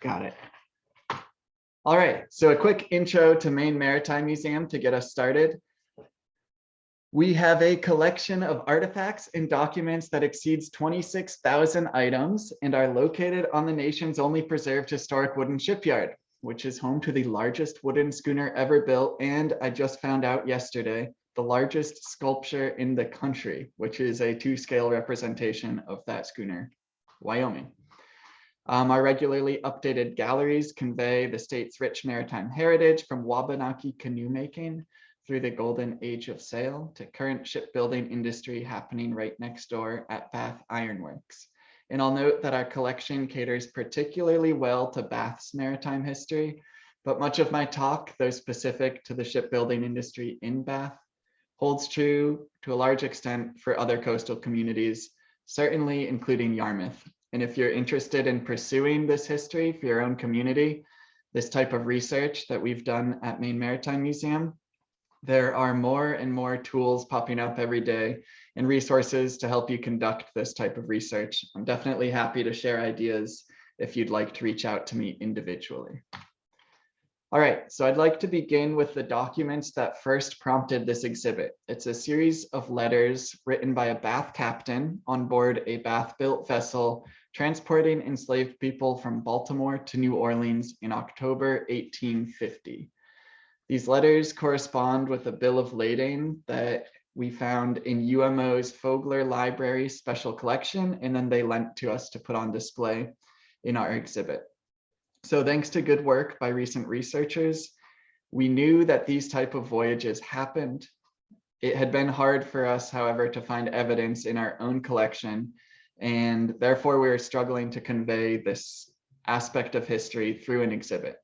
Got it. All right, so a quick intro to Maine Maritime Museum to get us started. We have a collection of artifacts and documents that exceeds 26,000 items and are located on the nation's only preserved historic wooden shipyard, which is home to the largest wooden schooner ever built. And I just found out yesterday, the largest sculpture in the country, which is a 2-scale representation of that schooner, Wyoming. Our regularly updated galleries convey the state's rich maritime heritage from Wabanaki canoe making through the golden age of sail to current shipbuilding industry happening right next door at Bath Iron Works. And I'll note that our collection caters particularly well to Bath's maritime history, but much of my talk, though specific to the shipbuilding industry in Bath, holds true to a large extent for other coastal communities, certainly including Yarmouth. And if you're interested in pursuing this history for your own community, this type of research that we've done at Maine Maritime Museum, there are more and more tools popping up every day and resources to help you conduct this type of research. I'm definitely happy to share ideas if you'd like to reach out to me individually. All right, so I'd like to begin with the documents that first prompted this exhibit. It's a series of letters written by a Bath captain on board a Bath-built vessel transporting enslaved people from Baltimore to New Orleans in October 1850. These letters correspond with a bill of lading that we found in UMO's Fogler Library special collection, and then they lent to us to put on display in our exhibit. So thanks to good work by recent researchers, we knew that these type of voyages happened. It had been hard for us, however, to find evidence in our own collection, and therefore we were struggling to convey this aspect of history through an exhibit.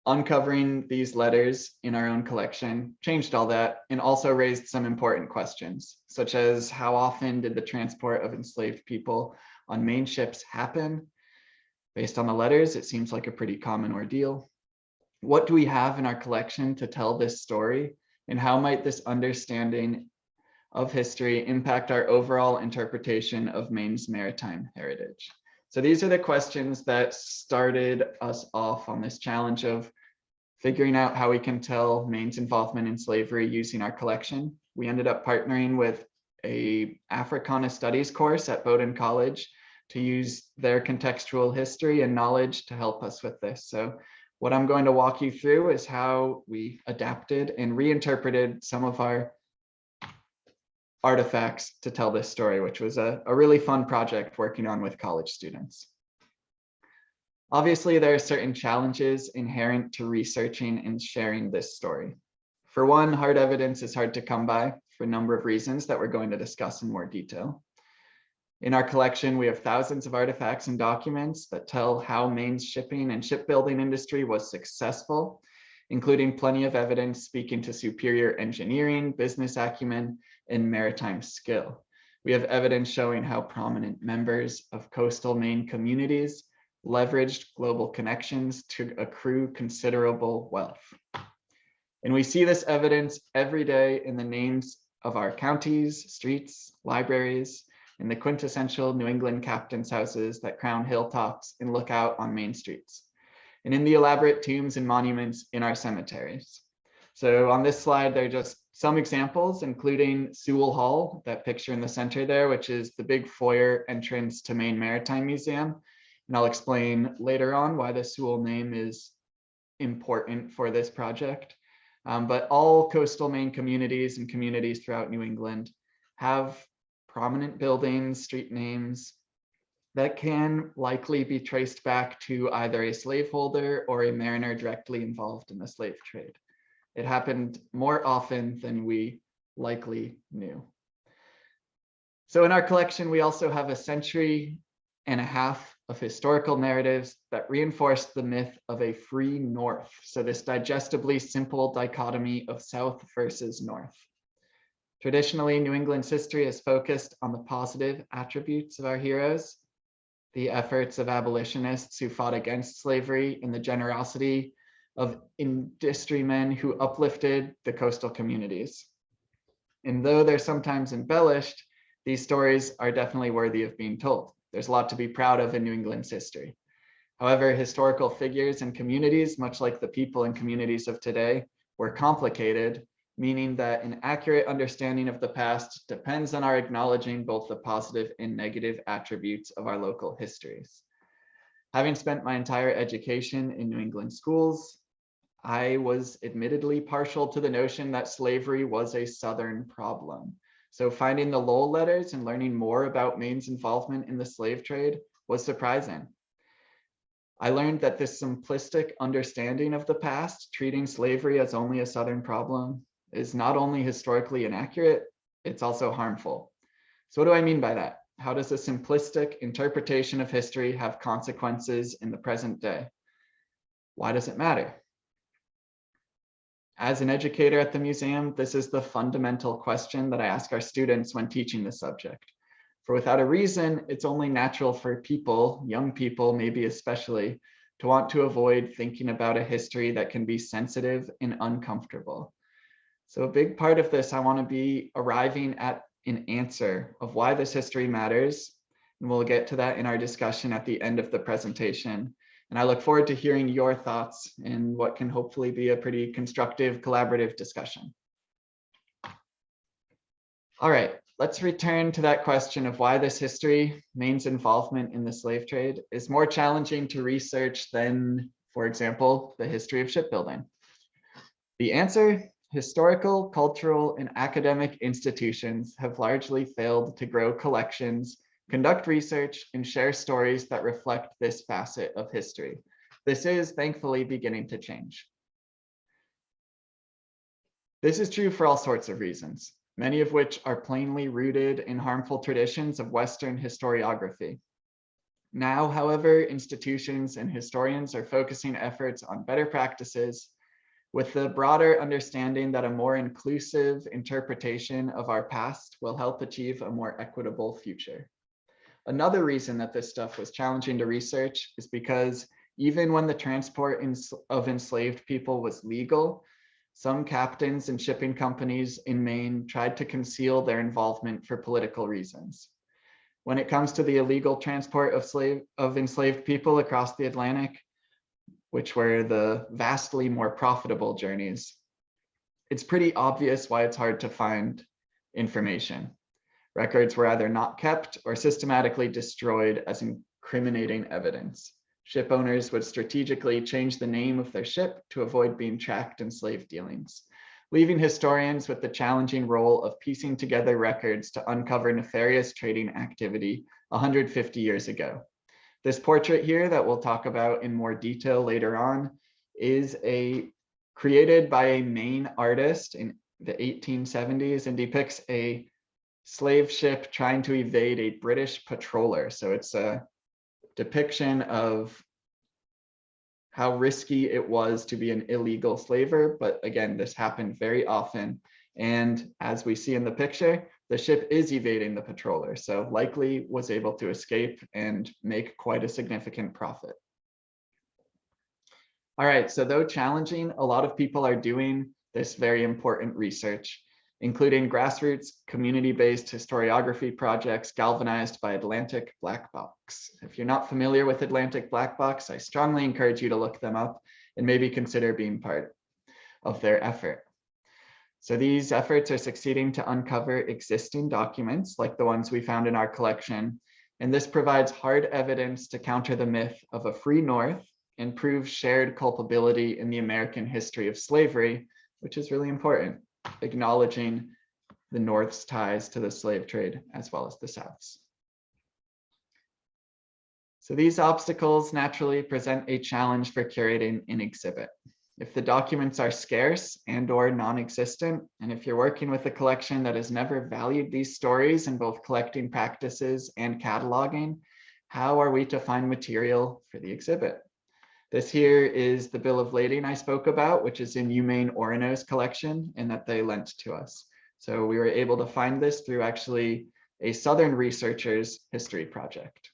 Uncovering these letters in our own collection changed all that and also raised some important questions, such as how often did the transport of enslaved people on Maine ships happen? Based on the letters, it seems like a pretty common ordeal. What do we have in our collection to tell this story? And how might this understanding of history impact our overall interpretation of Maine's maritime heritage? So these are the questions that started us off on this challenge of figuring out how we can tell Maine's involvement in slavery using our collection. We ended up partnering with an Africana studies course at Bowdoin College to use their contextual history and knowledge to help us with this. So what I'm going to walk you through is how we adapted and reinterpreted some of our artifacts to tell this story, which was a really fun project working on with college students. Obviously, there are certain challenges inherent to researching and sharing this story. For one, hard evidence is hard to come by for a number of reasons that we're going to discuss in more detail. In our collection, we have thousands of artifacts and documents that tell how Maine's shipping and shipbuilding industry was successful, including plenty of evidence speaking to superior engineering, business acumen, and maritime skill. We have evidence showing how prominent members of coastal Maine communities leveraged global connections to accrue considerable wealth. And we see this evidence every day in the names of our counties, streets, libraries, and the quintessential New England captain's houses that crown hilltops and look out on main streets, and in the elaborate tombs and monuments in our cemeteries. So on this slide, there are just some examples, including Sewell Hall, that picture in the center there, which is the big foyer entrance to Maine Maritime Museum. And I'll explain later on why the Sewell name is important for this project. But all coastal Maine communities and communities throughout New England have prominent buildings, street names that can likely be traced back to either a slaveholder or a mariner directly involved in the slave trade. It happened more often than we likely knew. So in our collection, we also have a century and a half of historical narratives that reinforce the myth of a free North. So this digestibly simple dichotomy of South versus North. Traditionally, New England's history has focused on the positive attributes of our heroes, the efforts of abolitionists who fought against slavery, and the generosity of industrymen who uplifted the coastal communities. And though they're sometimes embellished, these stories are definitely worthy of being told. There's a lot to be proud of in New England's history. However, historical figures and communities, much like the people and communities of today, were complicated, meaning that an accurate understanding of the past depends on our acknowledging both the positive and negative attributes of our local histories. Having spent my entire education in New England schools, I was admittedly partial to the notion that slavery was a Southern problem. So finding the Lowell letters and learning more about Maine's involvement in the slave trade was surprising. I learned that this simplistic understanding of the past, treating slavery as only a Southern problem, is not only historically inaccurate, it's also harmful. So what do I mean by that? How does a simplistic interpretation of history have consequences in the present day? Why does it matter? As an educator at the museum, this is the fundamental question that I ask our students when teaching the subject. For without a reason, it's only natural for people, young people maybe especially, to want to avoid thinking about a history that can be sensitive and uncomfortable. So a big part of this, I want to be arriving at an answer of why this history matters, and we'll get to that in our discussion at the end of the presentation. And I look forward to hearing your thoughts in what can hopefully be a pretty constructive, collaborative discussion. All right, let's return to that question of why this history, Maine's involvement in the slave trade, is more challenging to research than, for example, the history of shipbuilding. The answer: historical, cultural, and academic institutions have largely failed to grow collections, conduct research, and share stories that reflect this facet of history. This is thankfully beginning to change. This is true for all sorts of reasons, many of which are plainly rooted in harmful traditions of Western historiography. Now, however, institutions and historians are focusing efforts on better practices, with the broader understanding that a more inclusive interpretation of our past will help achieve a more equitable future. Another reason that this stuff was challenging to research is because even when the transport of enslaved people was legal, some captains and shipping companies in Maine tried to conceal their involvement for political reasons. When it comes to the illegal transport of enslaved people across the Atlantic, which were the vastly more profitable journeys, it's pretty obvious why it's hard to find information. Records were either not kept or systematically destroyed as incriminating evidence. Ship owners would strategically change the name of their ship to avoid being tracked in slave dealings, leaving historians with the challenging role of piecing together records to uncover nefarious trading activity 150 years ago. This portrait here that we'll talk about in more detail later on is created by a Maine artist in the 1870s and depicts a slave ship trying to evade a British patroller. So it's a depiction of how risky it was to be an illegal slaver. But again, this happened very often. And as we see in the picture, the ship is evading the patroller, so likely was able to escape and make quite a significant profit. All right, so though challenging, a lot of people are doing this very important research, including grassroots, community-based historiography projects galvanized by Atlantic Black Box. If you're not familiar with Atlantic Black Box, I strongly encourage you to look them up and maybe consider being part of their effort. So these efforts are succeeding to uncover existing documents like the ones we found in our collection, and this provides hard evidence to counter the myth of a free North and prove shared culpability in the American history of slavery, which is really important, acknowledging the North's ties to the slave trade as well as the South's. So these obstacles naturally present a challenge for curating an exhibit. If the documents are scarce and/or non-existent, and if you're working with a collection that has never valued these stories in both collecting practices and cataloging, how are we to find material for the exhibit? This here is the bill of lading I spoke about, which is in UMaine Orono's collection and that they lent to us. So we were able to find this through actually a Southern researcher's history project.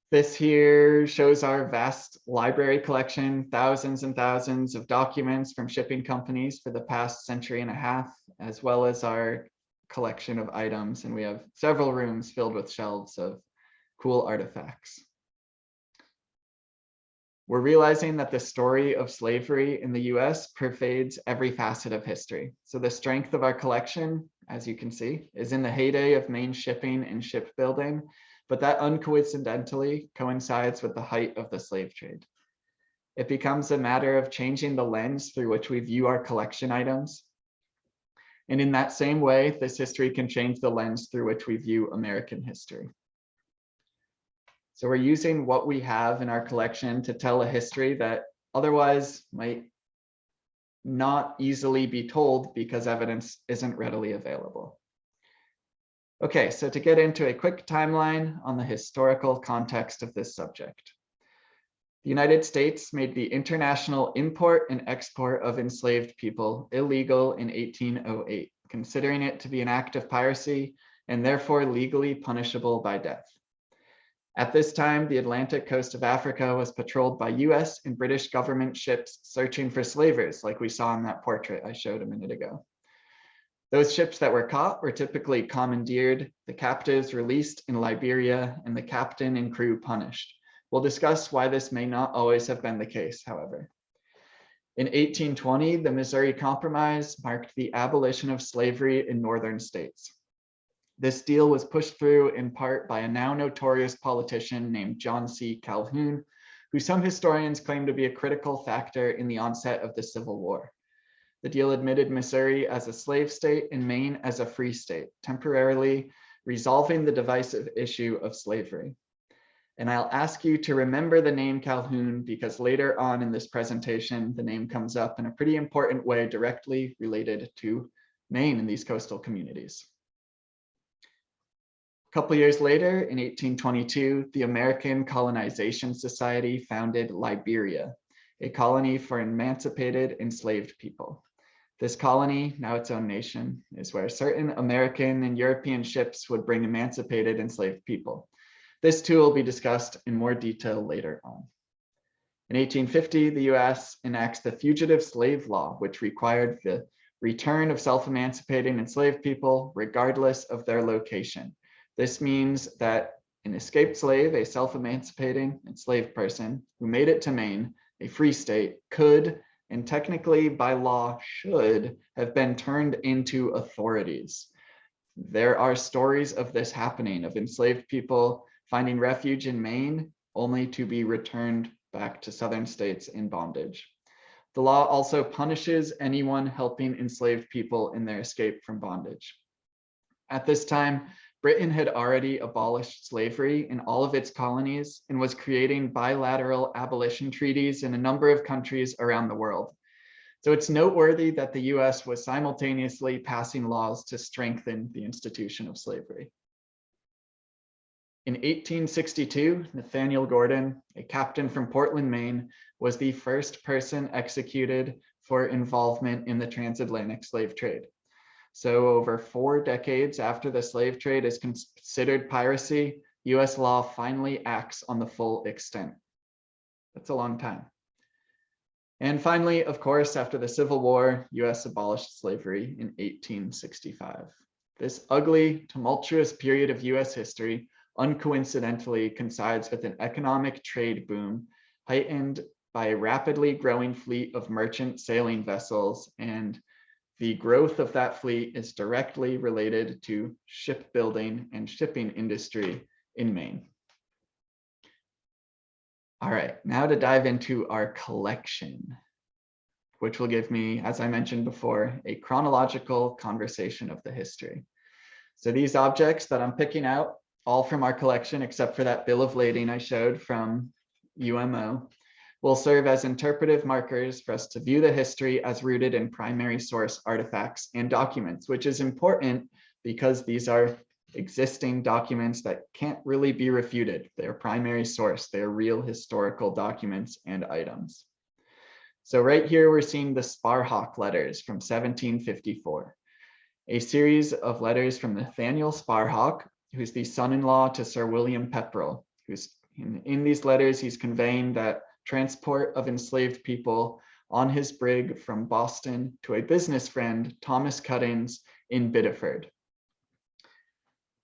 This here shows our vast library collection, thousands and thousands of documents from shipping companies for the past century and a half, as well as our collection of items. And we have several rooms filled with shelves of cool artifacts. We're realizing that the story of slavery in the US pervades every facet of history. So the strength of our collection, as you can see, is in the heyday of Maine shipping and shipbuilding, but that uncoincidentally coincides with the height of the slave trade. It becomes a matter of changing the lens through which we view our collection items. And in that same way, this history can change the lens through which we view American history. So we're using what we have in our collection to tell a history that otherwise might not easily be told because evidence isn't readily available. Okay, so to get into a quick timeline on the historical context of this subject. The United States made the international import and export of enslaved people illegal in 1808, considering it to be an act of piracy and therefore legally punishable by death. At this time, the Atlantic coast of Africa was patrolled by US and British government ships searching for slavers, like we saw in that portrait I showed a minute ago. Those ships that were caught were typically commandeered, the captives released in Liberia, and the captain and crew punished. We'll discuss why this may not always have been the case, however. In 1820, the Missouri Compromise marked the abolition of slavery in northern states. This deal was pushed through in part by a now notorious politician named John C. Calhoun, who some historians claim to be a critical factor in the onset of the Civil War. The deal admitted Missouri as a slave state and Maine as a free state, temporarily resolving the divisive issue of slavery. And I'll ask you to remember the name Calhoun because later on in this presentation, the name comes up in a pretty important way directly related to Maine and these coastal communities. A couple years later, in 1822, the American Colonization Society founded Liberia, a colony for emancipated enslaved people. This colony, now its own nation, is where certain American and European ships would bring emancipated enslaved people. This too will be discussed in more detail later on. In 1850, the US enacts the Fugitive Slave Law, which required the return of self-emancipating enslaved people regardless of their location. This means that an escaped slave, a self-emancipating enslaved person who made it to Maine, a free state, could, and technically by law should, have been turned into authorities. There are stories of this happening, of enslaved people finding refuge in Maine only to be returned back to southern states in bondage. The law also punishes anyone helping enslaved people in their escape from bondage. At this time, Britain had already abolished slavery in all of its colonies and was creating bilateral abolition treaties in a number of countries around the world. So it's noteworthy that the US was simultaneously passing laws to strengthen the institution of slavery. In 1862, Nathaniel Gordon, a captain from Portland, Maine, was the first person executed for involvement in the transatlantic slave trade. So over 4 decades after the slave trade is considered piracy, US law finally acts on the full extent. That's a long time. And finally, of course, after the Civil War, US abolished slavery in 1865. This ugly, tumultuous period of US history uncoincidentally coincides with an economic trade boom heightened by a rapidly growing fleet of merchant sailing vessels, and the growth of that fleet is directly related to shipbuilding and shipping industry in Maine. All right, now to dive into our collection, which will give me, as I mentioned before, a chronological conversation of the history. So these objects that I'm picking out, all from our collection, except for that bill of lading I showed from UMO, will serve as interpretive markers for us to view the history as rooted in primary source artifacts and documents, which is important because these are existing documents that can't really be refuted. They're primary source, they're real historical documents and items. So right here, we're seeing the Sparhawk letters from 1754, a series of letters from Nathaniel Sparhawk, who's the son-in-law to Sir William Pepperell, who's in these letters, he's conveying that transport of enslaved people on his brig from Boston to a business friend, Thomas Cuttings, in Biddeford.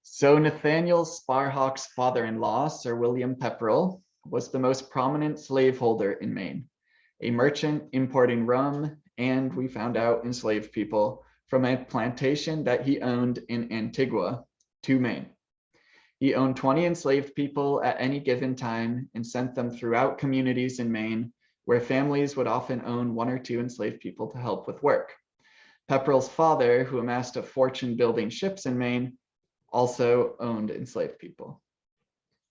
So Nathaniel Sparhawk's father-in-law, Sir William Pepperell, was the most prominent slaveholder in Maine, a merchant importing rum, and we found out enslaved people from a plantation that he owned in Antigua to Maine. He owned 20 enslaved people at any given time and sent them throughout communities in Maine, where families would often own 1 or 2 enslaved people to help with work. Pepperell's father, who amassed a fortune building ships in Maine, also owned enslaved people.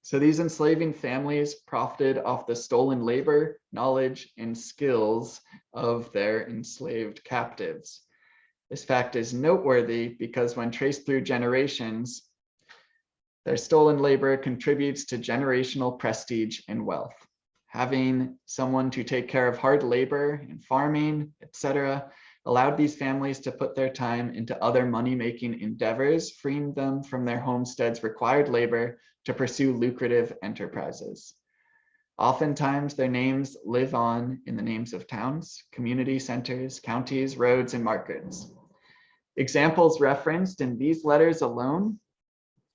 So these enslaving families profited off the stolen labor, knowledge, and skills of their enslaved captives. This fact is noteworthy because when traced through generations, their stolen labor contributes to generational prestige and wealth. Having someone to take care of hard labor and farming, etc., allowed these families to put their time into other money-making endeavors, freeing them from their homesteads' required labor to pursue lucrative enterprises. Oftentimes, their names live on in the names of towns, community centers, counties, roads, and markets. Examples referenced in these letters alone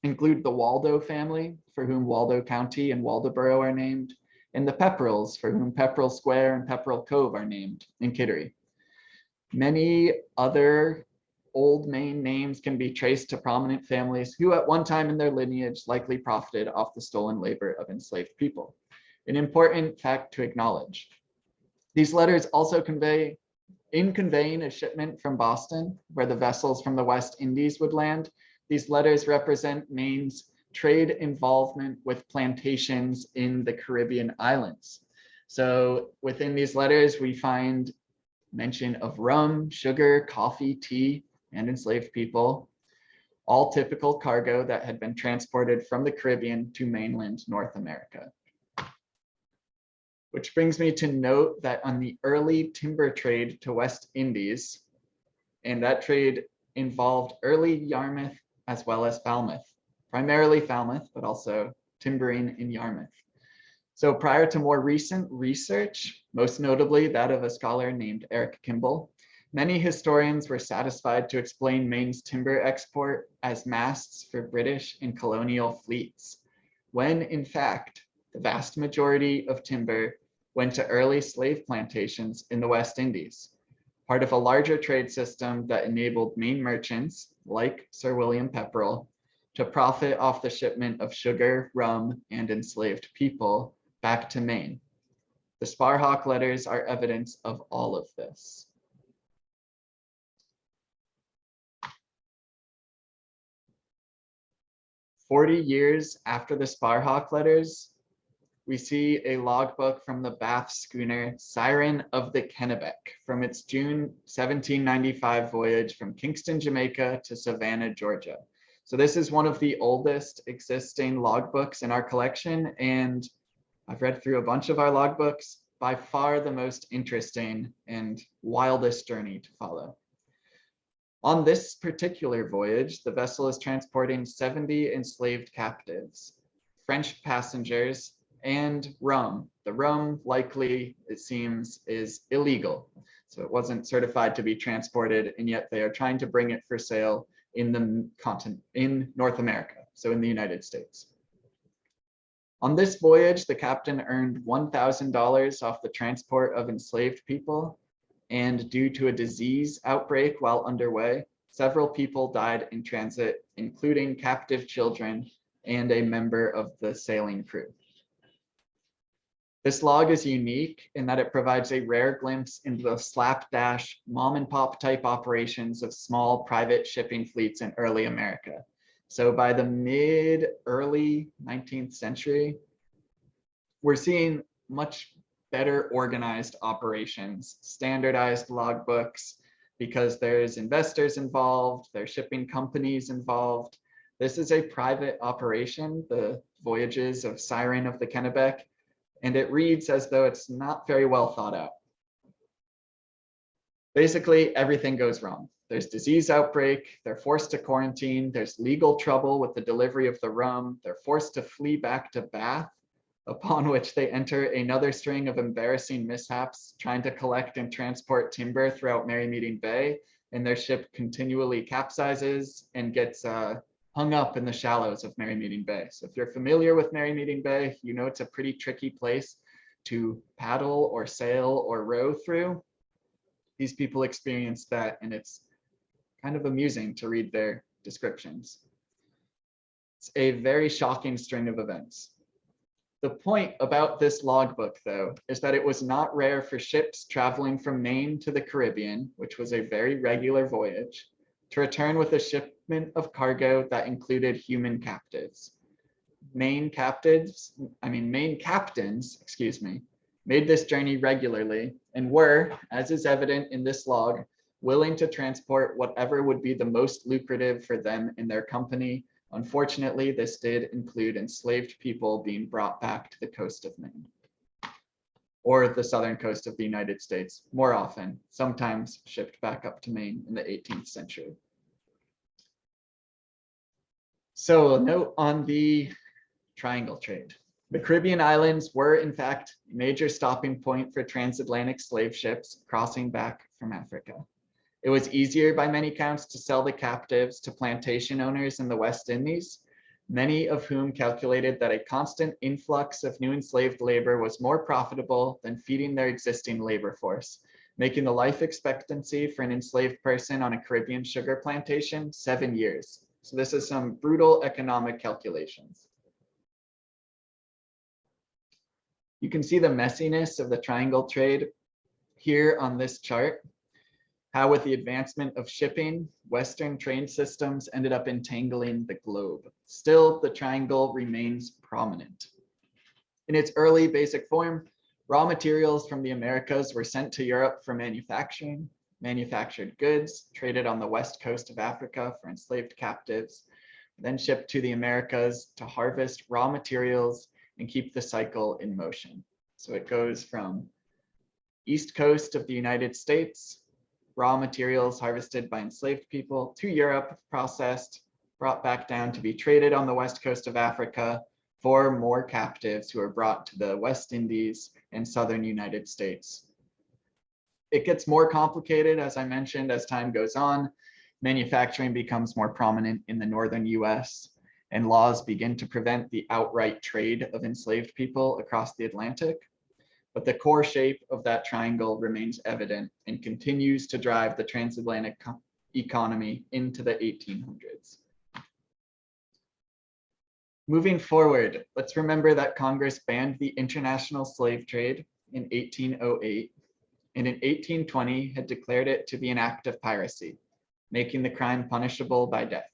include the Waldo family, for whom Waldo County and Waldoboro are named, and the Pepperells, for whom Pepperell Square and Pepperell Cove are named in Kittery. Many other old Maine names can be traced to prominent families who at one time in their lineage likely profited off the stolen labor of enslaved people. An important fact to acknowledge. These letters also convey, in conveying a shipment from Boston, where the vessels from the West Indies would land, these letters represent Maine's trade involvement with plantations in the Caribbean islands. So within these letters, we find mention of rum, sugar, coffee, tea, and enslaved people, all typical cargo that had been transported from the Caribbean to mainland North America. Which brings me to note that on the early timber trade to West Indies, and that trade involved early Yarmouth as well as Falmouth, primarily Falmouth, but also timbering in Yarmouth. So prior to more recent research, most notably that of a scholar named Eric Kimball, many historians were satisfied to explain Maine's timber export as masts for British and colonial fleets, when in fact, the vast majority of timber went to early slave plantations in the West Indies, part of a larger trade system that enabled Maine merchants, like Sir William Pepperell, to profit off the shipment of sugar, rum, and enslaved people back to Maine. The Sparhawk letters are evidence of all of this. "40 years after the Sparhawk letters, we see a logbook from the Bath schooner Siren of the Kennebec from its June 1795 voyage from Kingston, Jamaica to Savannah, Georgia. So this is one of the oldest existing logbooks in our collection, and I've read through a bunch of our logbooks, by far the most interesting and wildest journey to follow. On this particular voyage, the vessel is transporting 70 enslaved captives, French passengers, and rum. The rum likely, it seems, is illegal. So it wasn't certified to be transported, and yet they are trying to bring it for sale in the continent, in North America, so in the United States. On this voyage, the captain earned $1,000 off the transport of enslaved people, and due to a disease outbreak while underway, several people died in transit, including captive children and a member of the sailing crew. This log is unique in that it provides a rare glimpse into the slapdash mom and pop type operations of small private shipping fleets in early America. So by the early 19th century, we're seeing much better organized operations, standardized logbooks, because there's investors involved, there's shipping companies involved. This is a private operation, the voyages of Siren of the Kennebec, and it reads as though it's not very well thought out. Basically, everything goes wrong. There's disease outbreak, they're forced to quarantine, there's legal trouble with the delivery of the rum, they're forced to flee back to Bath, upon which they enter another string of embarrassing mishaps trying to collect and transport timber throughout Merrymeeting Bay, and their ship continually capsizes and gets hung up in the shallows of Merrymeeting Bay. So if you're familiar with Merrymeeting Bay, you know it's a pretty tricky place to paddle or sail or row through. These people experienced that, and it's kind of amusing to read their descriptions. It's a very shocking string of events. The point about this logbook, though, is that it was not rare for ships traveling from Maine to the Caribbean, which was a very regular voyage, to return with a shipment of cargo that included human captives. Maine captains, made this journey regularly and were, as is evident in this log, willing to transport whatever would be the most lucrative for them and their company. Unfortunately, this did include enslaved people being brought back to the coast of Maine or the southern coast of the United States, more often, sometimes shipped back up to Maine in the 18th century. So a note on the triangle trade. The Caribbean islands were, in fact, a major stopping point for transatlantic slave ships crossing back from Africa. It was easier by many counts to sell the captives to plantation owners in the West Indies, many of whom calculated that a constant influx of new enslaved labor was more profitable than feeding their existing labor force, making the life expectancy for an enslaved person on a Caribbean sugar plantation 7 years. So this is some brutal economic calculations. You can see the messiness of the triangle trade here on this chart. How with the advancement of shipping, Western trade systems ended up entangling the globe. Still, the triangle remains prominent. In its early basic form, raw materials from the Americas were sent to Europe for manufacturing, manufactured goods traded on the west coast of Africa for enslaved captives, then shipped to the Americas to harvest raw materials and keep the cycle in motion. So it goes from east coast of the United States, raw materials harvested by enslaved people, to Europe, processed, brought back down to be traded on the west coast of Africa for more captives who are brought to the West Indies and southern United States. It gets more complicated, as I mentioned, as time goes on. Manufacturing becomes more prominent in the northern US, and laws begin to prevent the outright trade of enslaved people across the Atlantic. But the core shape of that triangle remains evident and continues to drive the transatlantic economy into the 1800s. Moving forward, let's remember that Congress banned the international slave trade in 1808, and in 1820 had declared it to be an act of piracy, making the crime punishable by death.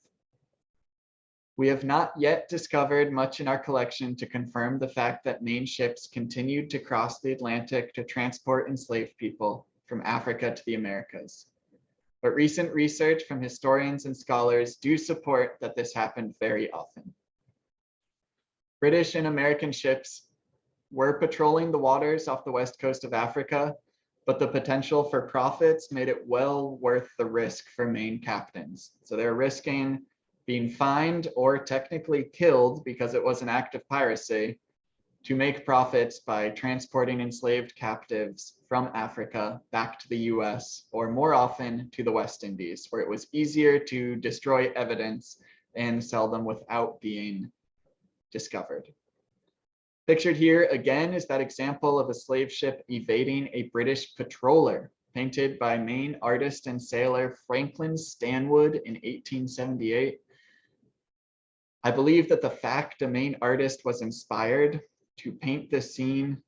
We have not yet discovered much in our collection to confirm the fact that Maine ships continued to cross the Atlantic to transport enslaved people from Africa to the Americas. But recent research from historians and scholars do support that this happened very often. British and American ships were patrolling the waters off the west coast of Africa, but the potential for profits made it well worth the risk for Maine captains. So they're risking being fined or technically killed because it was an act of piracy to make profits by transporting enslaved captives from Africa back to the US, or more often to the West Indies, where it was easier to destroy evidence and sell them without being discovered. Pictured here again is that example of a slave ship evading a British patroller, painted by Maine artist and sailor Franklin Stanwood in 1878. I believe that the fact a Maine artist was inspired to paint this scene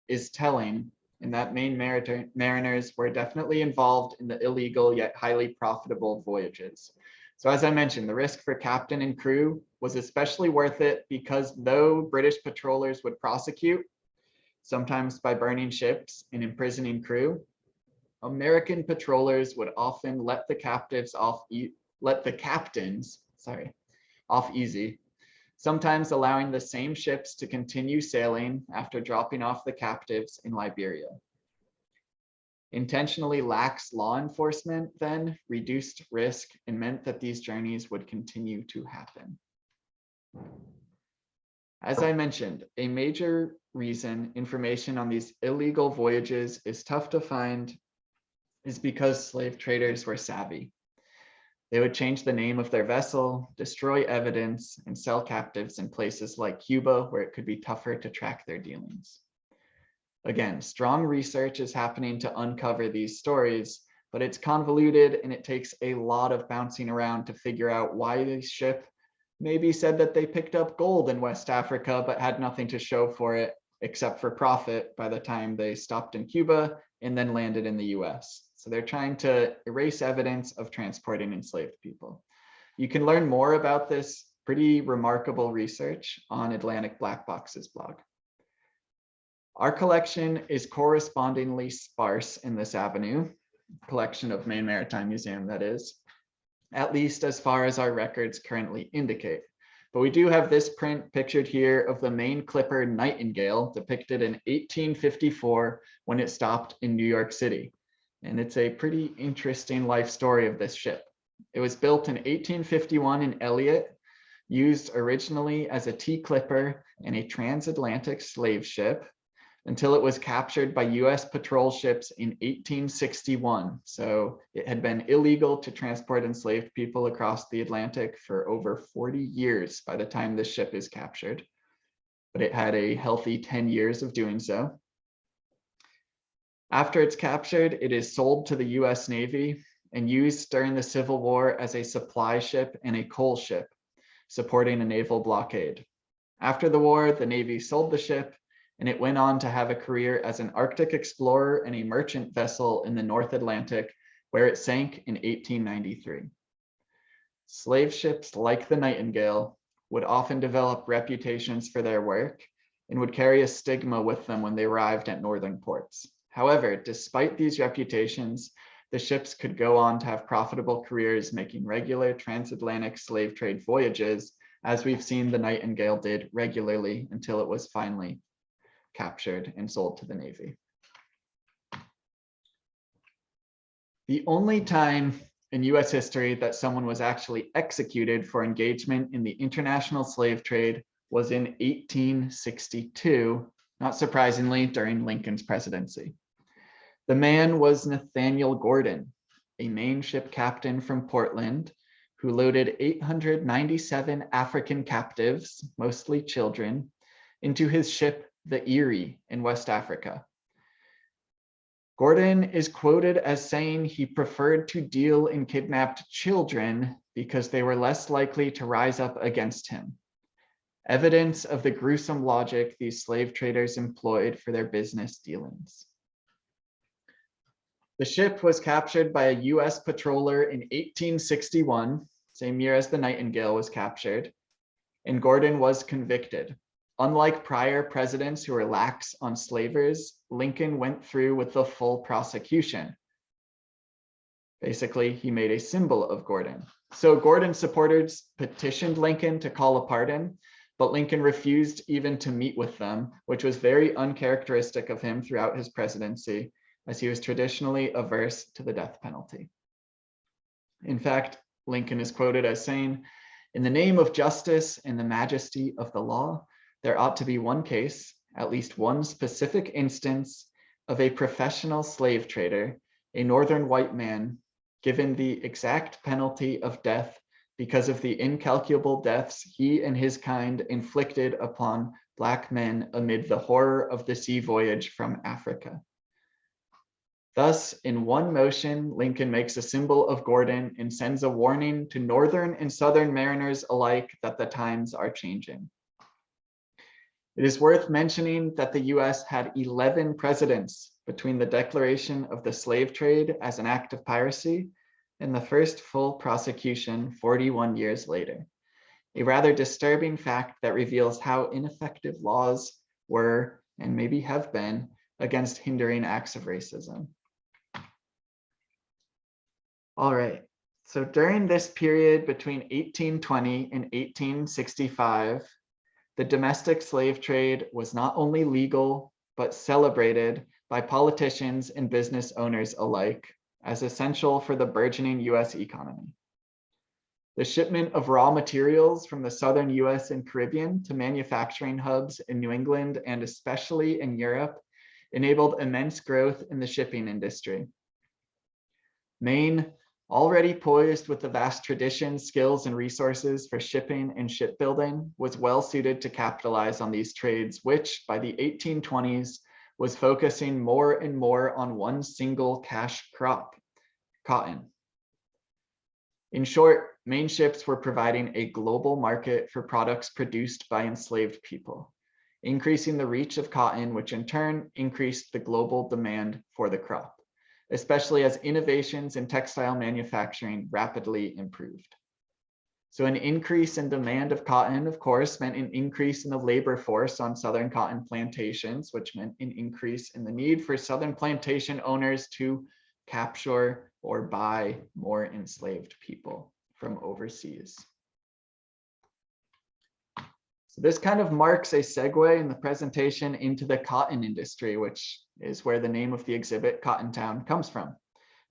is telling, and that Maine mariners were definitely involved in the illegal yet highly profitable voyages. So as I mentioned, the risk for captain and crew was especially worth it because though British patrollers would prosecute, sometimes by burning ships and imprisoning crew, American patrollers would often let the captains off easy, sometimes allowing the same ships to continue sailing after dropping off the captives in Liberia. Intentionally lax law enforcement then reduced risk and meant that these journeys would continue to happen. As I mentioned, a major reason information on these illegal voyages is tough to find is because slave traders were savvy. They would change the name of their vessel, destroy evidence, and sell captives in places like Cuba, where it could be tougher to track their dealings. Again, strong research is happening to uncover these stories, but it's convoluted and it takes a lot of bouncing around to figure out why this ship maybe said that they picked up gold in West Africa, but had nothing to show for it except for profit by the time they stopped in Cuba and then landed in the US. So they're trying to erase evidence of transporting enslaved people. You can learn more about this pretty remarkable research on Atlantic Black Box's blog. Our collection is correspondingly sparse in this avenue, collection of Maine Maritime Museum, that is, at least as far as our records currently indicate. But we do have this print pictured here of the Maine clipper Nightingale, depicted in 1854 when it stopped in New York City. And it's a pretty interesting life story of this ship. It was built in 1851 in Elliott, used originally as a tea clipper and a transatlantic slave ship, until it was captured by US patrol ships in 1861. So it had been illegal to transport enslaved people across the Atlantic for over 40 years by the time this ship is captured. But it had a healthy 10 years of doing so. After it's captured, it is sold to the US Navy and used during the Civil War as a supply ship and a coal ship, supporting a naval blockade. After the war, the Navy sold the ship, and it went on to have a career as an Arctic explorer and a merchant vessel in the North Atlantic, where it sank in 1893. Slave ships like the Nightingale would often develop reputations for their work and would carry a stigma with them when they arrived at northern ports. However, despite these reputations, the ships could go on to have profitable careers making regular transatlantic slave trade voyages, as we've seen the Nightingale did regularly until it was finally captured and sold to the Navy. The only time in US history that someone was actually executed for engagement in the international slave trade was in 1862, not surprisingly, during Lincoln's presidency. The man was Nathaniel Gordon, a Maine ship captain from Portland, who loaded 897 African captives, mostly children, into his ship, the Erie, in West Africa. Gordon is quoted as saying he preferred to deal in kidnapped children because they were less likely to rise up against him. Evidence of the gruesome logic these slave traders employed for their business dealings. The ship was captured by a US patroller in 1861, same year as the Nightingale was captured, and Gordon was convicted. Unlike prior presidents who were lax on slavers, Lincoln went through with the full prosecution. Basically, he made a symbol of Gordon. So Gordon's supporters petitioned Lincoln to call a pardon, but Lincoln refused even to meet with them, which was very uncharacteristic of him throughout his presidency, as he was traditionally averse to the death penalty. In fact, Lincoln is quoted as saying, "In the name of justice and the majesty of the law, there ought to be one case, at least one specific instance, of a professional slave trader, a northern white man, given the exact penalty of death because of the incalculable deaths he and his kind inflicted upon Black men amid the horror of the sea voyage from Africa." Thus, in one motion, Lincoln makes a symbol of Gordon and sends a warning to Northern and Southern mariners alike that the times are changing. It is worth mentioning that the US had 11 presidents between the declaration of the slave trade as an act of piracy and the first full prosecution 41 years later. A rather disturbing fact that reveals how ineffective laws were and maybe have been against hindering acts of racism. All right, so during this period between 1820 and 1865, the domestic slave trade was not only legal, but celebrated by politicians and business owners alike as essential for the burgeoning US economy. The shipment of raw materials from the southern US and Caribbean to manufacturing hubs in New England and especially in Europe enabled immense growth in the shipping industry. Maine already poised with the vast traditions, skills, and resources for shipping and shipbuilding, was well suited to capitalize on these trades, which by the 1820s was focusing more and more on one single cash crop, cotton. In short, Maine ships were providing a global market for products produced by enslaved people, increasing the reach of cotton, which in turn increased the global demand for the crop, especially as innovations in textile manufacturing rapidly improved. So an increase in demand of cotton, of course, meant an increase in the labor force on Southern cotton plantations, which meant an increase in the need for Southern plantation owners to capture or buy more enslaved people from overseas. So this kind of marks a segue in the presentation into the cotton industry, which is where the name of the exhibit, Cotton Town, comes from.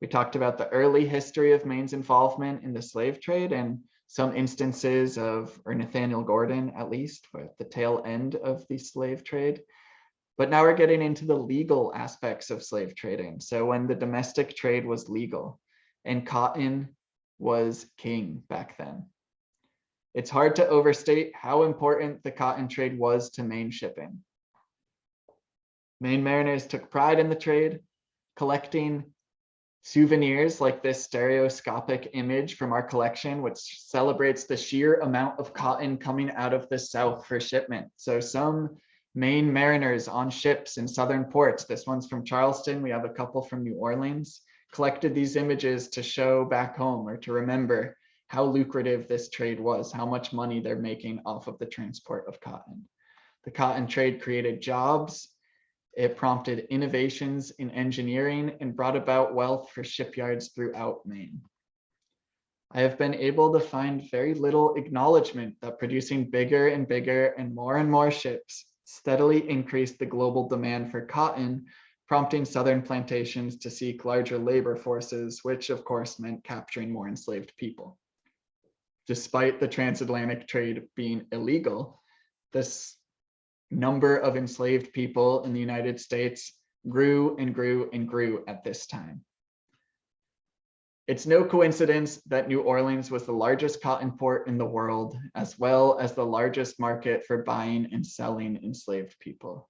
We talked about the early history of Maine's involvement in the slave trade and some instances of, or Nathaniel Gordon at least, at the tail end of the slave trade. But now we're getting into the legal aspects of slave trading. So when the domestic trade was legal and cotton was king back then. It's hard to overstate how important the cotton trade was to Maine shipping. Maine mariners took pride in the trade, collecting souvenirs like this stereoscopic image from our collection, which celebrates the sheer amount of cotton coming out of the South for shipment. So some Maine mariners on ships in southern ports, this one's from Charleston, we have a couple from New Orleans, collected these images to show back home or to remember how lucrative this trade was, how much money they're making off of the transport of cotton. The cotton trade created jobs, it prompted innovations in engineering and brought about wealth for shipyards throughout Maine. I have been able to find very little acknowledgement that producing bigger and bigger and more ships steadily increased the global demand for cotton, prompting Southern plantations to seek larger labor forces, which of course meant capturing more enslaved people. Despite the transatlantic trade being illegal, this number of enslaved people in the United States grew and grew and grew at this time. It's no coincidence that New Orleans was the largest cotton port in the world, as well as the largest market for buying and selling enslaved people.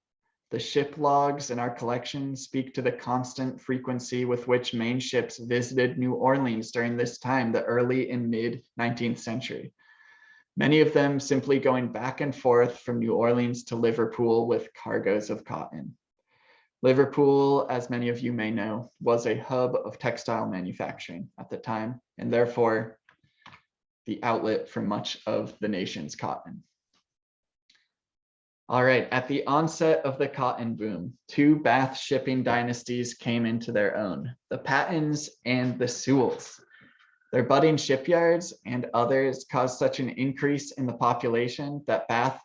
The ship logs in our collection speak to the constant frequency with which Maine ships visited New Orleans during this time, the early and mid 19th century. Many of them simply going back and forth from New Orleans to Liverpool with cargoes of cotton. Liverpool, as many of you may know, was a hub of textile manufacturing at the time, and therefore the outlet for much of the nation's cotton. All right, at the onset of the cotton boom, two Bath shipping dynasties came into their own, the Pattons and the Sewells. Their budding shipyards and others caused such an increase in the population that Bath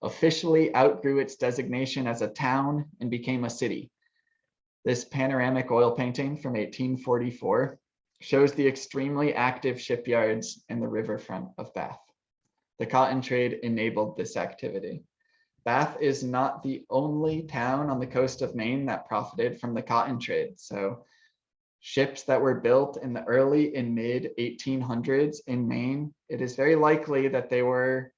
officially outgrew its designation as a town and became a city. This panoramic oil painting from 1844 shows the extremely active shipyards and the riverfront of Bath. The cotton trade enabled this activity. Bath is not the only town on the coast of Maine that profited from the cotton trade. So ships that were built in the early and mid 1800s in Maine, it is very likely that they were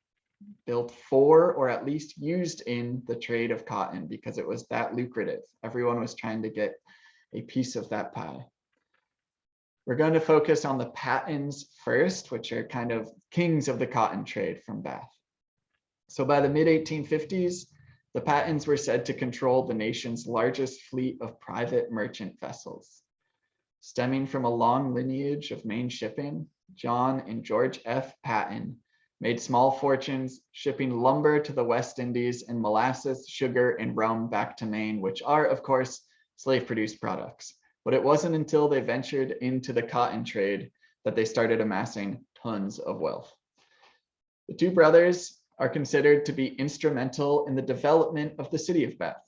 built for or at least used in the trade of cotton because it was that lucrative. Everyone was trying to get a piece of that pie. We're going to focus on the Pattons first, which are kind of kings of the cotton trade from Bath. So by the mid-1850s, the Pattons were said to control the nation's largest fleet of private merchant vessels. Stemming from a long lineage of Maine shipping, John and George F. Patton made small fortunes shipping lumber to the West Indies and molasses, sugar, and rum back to Maine, which are, of course, slave-produced products. But it wasn't until they ventured into the cotton trade that they started amassing tons of wealth. The two brothers are considered to be instrumental in the development of the city of Bath.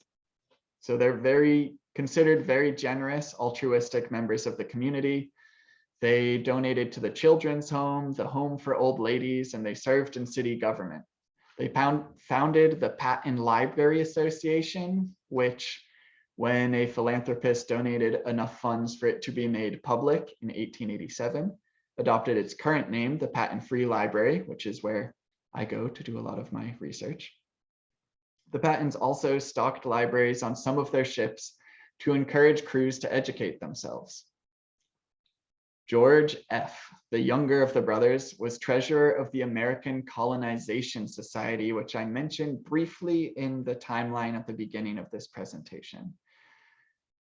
So they're considered very generous, altruistic members of the community. They donated to the children's home, the home for old ladies, and they served in city government. They founded the Patton Library Association, which when a philanthropist donated enough funds for it to be made public in 1887, adopted its current name, the Patent Free Library, which is where I go to do a lot of my research. The Patents also stocked libraries on some of their ships to encourage crews to educate themselves. George F., the younger of the brothers, was treasurer of the American Colonization Society, which I mentioned briefly in the timeline at the beginning of this presentation.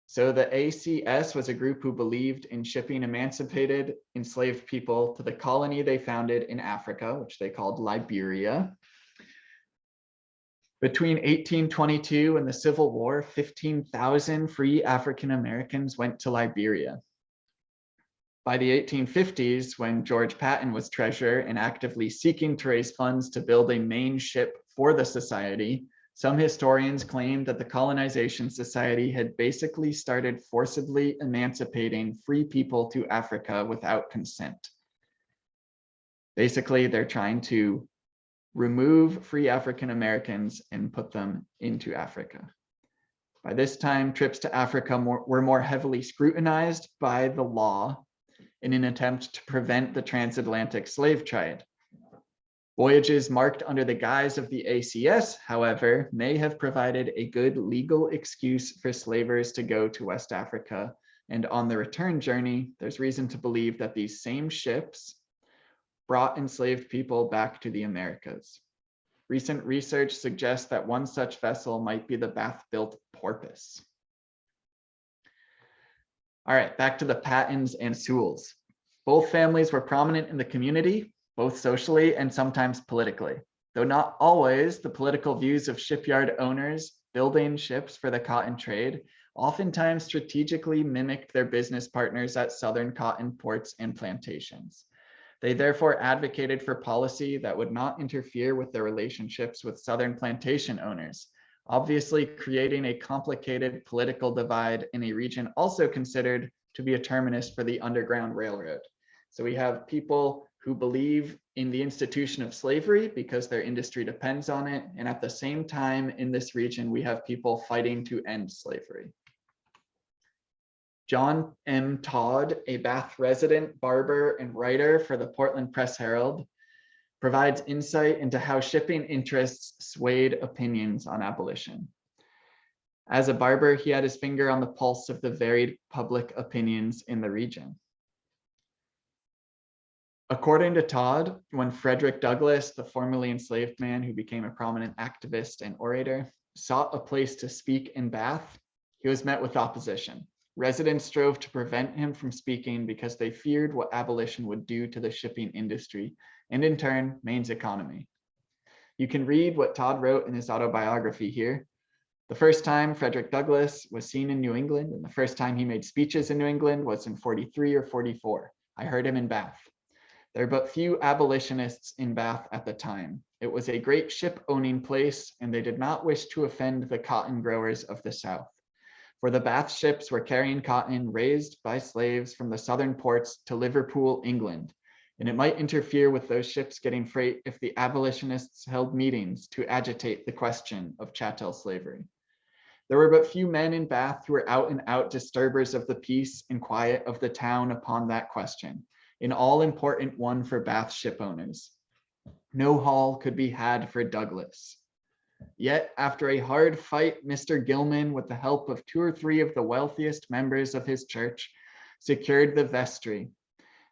So the ACS was a group who believed in shipping emancipated enslaved people to the colony they founded in Africa, which they called Liberia. Between 1822 and the Civil War, 15,000 free African Americans went to Liberia. By the 1850s, when George Patton was treasurer and actively seeking to raise funds to build a main ship for the society, some historians claim that the Colonization Society had basically started forcibly emancipating free people to Africa without consent. Basically, they're trying to remove free African Americans and put them into Africa. By this time, trips to Africa were more heavily scrutinized by the law in an attempt to prevent the transatlantic slave trade. Voyages marked under the guise of the ACS, however, may have provided a good legal excuse for slavers to go to West Africa. And on the return journey, there's reason to believe that these same ships brought enslaved people back to the Americas. Recent research suggests that one such vessel might be the Bath-built Porpoise. All right, back to the Pattons and Sewells. Both families were prominent in the community, both socially and sometimes politically. Though not always, the political views of shipyard owners building ships for the cotton trade oftentimes strategically mimicked their business partners at southern cotton ports and plantations. They therefore advocated for policy that would not interfere with their relationships with southern plantation owners, obviously creating a complicated political divide in a region also considered to be a terminus for the Underground Railroad. So we have people who believe in the institution of slavery because their industry depends on it. And at the same time, in this region, we have people fighting to end slavery. John M. Todd, a Bath resident, barber, and writer for the Portland Press Herald, provides insight into how shipping interests swayed opinions on abolition. As a barber, he had his finger on the pulse of the varied public opinions in the region. According to Todd, when Frederick Douglass, the formerly enslaved man who became a prominent activist and orator, sought a place to speak in Bath, he was met with opposition. Residents strove to prevent him from speaking because they feared what abolition would do to the shipping industry and in turn, Maine's economy. You can read what Todd wrote in his autobiography here. The first time Frederick Douglass was seen in New England and the first time he made speeches in New England was in 43 or 44. I heard him in Bath. There were but few abolitionists in Bath at the time. It was a great ship owning place and they did not wish to offend the cotton growers of the South. For the Bath ships were carrying cotton raised by slaves from the southern ports to Liverpool, England, and it might interfere with those ships getting freight if the abolitionists held meetings to agitate the question of chattel slavery. There were but few men in Bath who were out and out disturbers of the peace and quiet of the town upon that question, an all-important one for Bath ship owners. No hall could be had for Douglass. Yet, after a hard fight, Mr. Gilman, with the help of 2 or 3 of the wealthiest members of his church, secured the vestry.